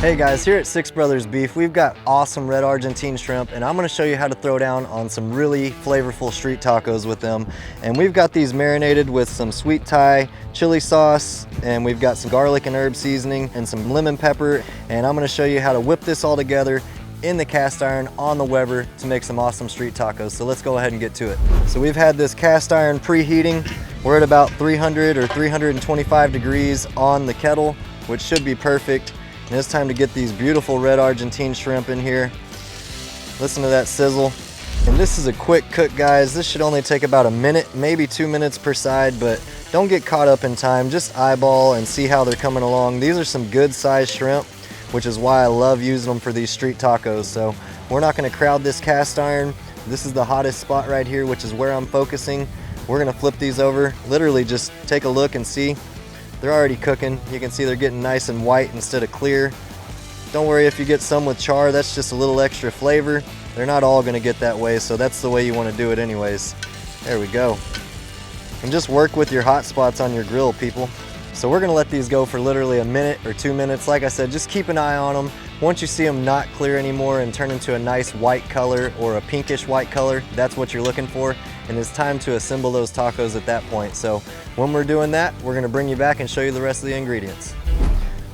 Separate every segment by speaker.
Speaker 1: Hey guys, here at Six Brothers Beef, we've got awesome Red Argentine shrimp, and I'm gonna show you how to throw down on some really flavorful street tacos with them. And we've got these marinated with some sweet Thai chili sauce, and we've got some garlic and herb seasoning and some lemon pepper. And I'm gonna show you how to whip this all together in the cast iron on the Weber to make some awesome street tacos. So let's go ahead and get to it. So we've had this cast iron preheating. We're at about 300 or 325 degrees on the kettle, which should be perfect. And it's time to get these beautiful Red Argentine shrimp in here. Listen to that sizzle. And this is a quick cook, guys. This should only take about a minute, maybe 2 minutes per side, but don't get caught up in time. Just eyeball and see how they're coming along. These are some good sized shrimp, which is why I love using them for these street tacos. So we're not gonna crowd this cast iron. This is the hottest spot right here, which is where I'm focusing. We're gonna flip these over. Literally just take a look and see. They're already cooking. You can see they're getting nice and white instead of clear. Don't worry if you get some with char, that's just a little extra flavor. They're not all gonna get that way, so that's the way you wanna do it anyways. There we go. And just work with your hot spots on your grill, people. So we're gonna let these go for literally a minute or 2 minutes. Like I said, just keep an eye on them. Once you see them not clear anymore and turn into a nice white color or a pinkish white color, that's what you're looking for. And it's time to assemble those tacos at that point. So when we're doing that, we're gonna bring you back and show you the rest of the ingredients.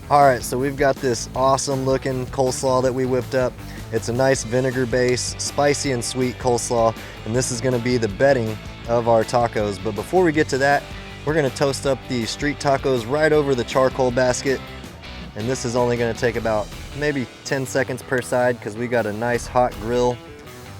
Speaker 1: All right, so we've got this awesome looking coleslaw that we whipped up. It's a nice vinegar base, spicy and sweet coleslaw, and this is gonna be the bedding of our tacos. But before we get to that, we're gonna toast up the street tacos right over the charcoal basket. And this is only gonna take about maybe 10 seconds per side because we got a nice hot grill.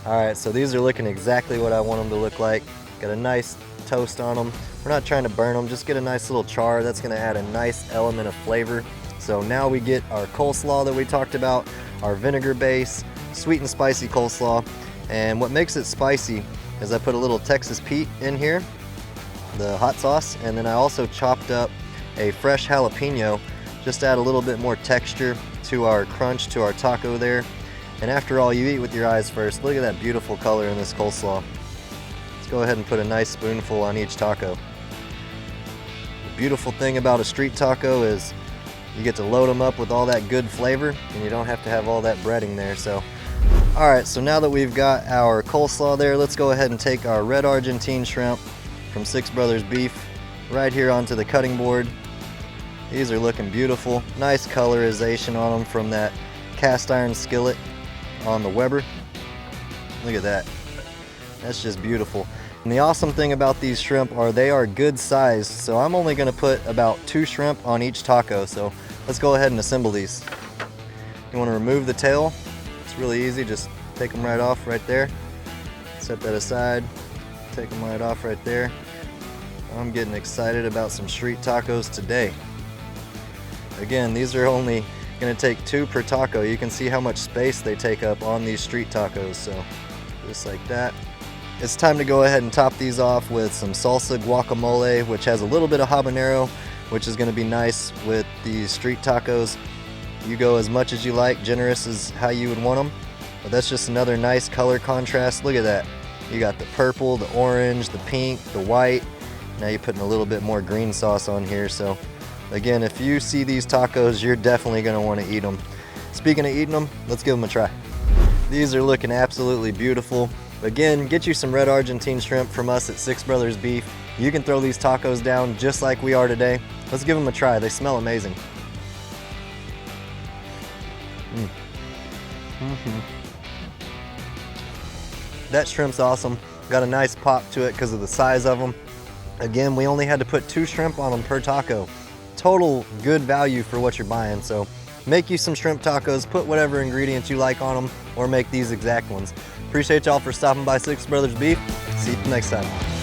Speaker 1: All right, so these are looking exactly what I want them to look like. Got a nice toast on them. We're not trying to burn them, just get a nice little char. That's gonna add a nice element of flavor. So now we get our coleslaw that we talked about, our vinegar base, sweet and spicy coleslaw. And what makes it spicy is I put a little Texas Pete in here, the hot sauce, and then I also chopped up a fresh jalapeno, just to add a little bit more texture to our crunch, to our taco there. And after all, you eat with your eyes first. Look at that beautiful color in this coleslaw. Let's go ahead and put a nice spoonful on each taco. The beautiful thing about a street taco is you get to load them up with all that good flavor and you don't have to have all that breading there. So, all right, so now that we've got our coleslaw there, let's go ahead and take our Red Argentine shrimp from Six Brothers Beef right here onto the cutting board. These are looking beautiful. Nice colorization on them from that cast iron skillet on the Weber. Look at that. That's just beautiful. And the awesome thing about these shrimp are they are good sized. So I'm only gonna put about 2 shrimp on each taco. So let's go ahead and assemble these. You wanna remove the tail. It's really easy, just take them right off right there. Set that aside, take them right off right there. I'm getting excited about some street tacos today. Again, these are only gonna take 2 per taco. You can see how much space they take up on these street tacos. So just like that. It's time to go ahead and top these off with some salsa guacamole, which has a little bit of habanero, which is gonna be nice with these street tacos. You go as much as you like, generous is how you would want them. But that's just another nice color contrast. Look at that. You got the purple, the orange, the pink, the white. Now you're putting a little bit more green sauce on here. So again, if you see these tacos, you're definitely gonna wanna eat them. Speaking of eating them, let's give them a try. These are looking absolutely beautiful. Again, get you some Red Argentine shrimp from us at Six Brothers Beef. You can throw these tacos down just like we are today. Let's give them a try. They smell amazing. That shrimp's awesome. Got a nice pop to it because of the size of them. Again, we only had to put 2 shrimp on them per taco. Total good value for what you're buying. So make you some shrimp tacos, put whatever ingredients you like on them, or make these exact ones. Appreciate y'all for stopping by Six Brothers Beef. See you next time.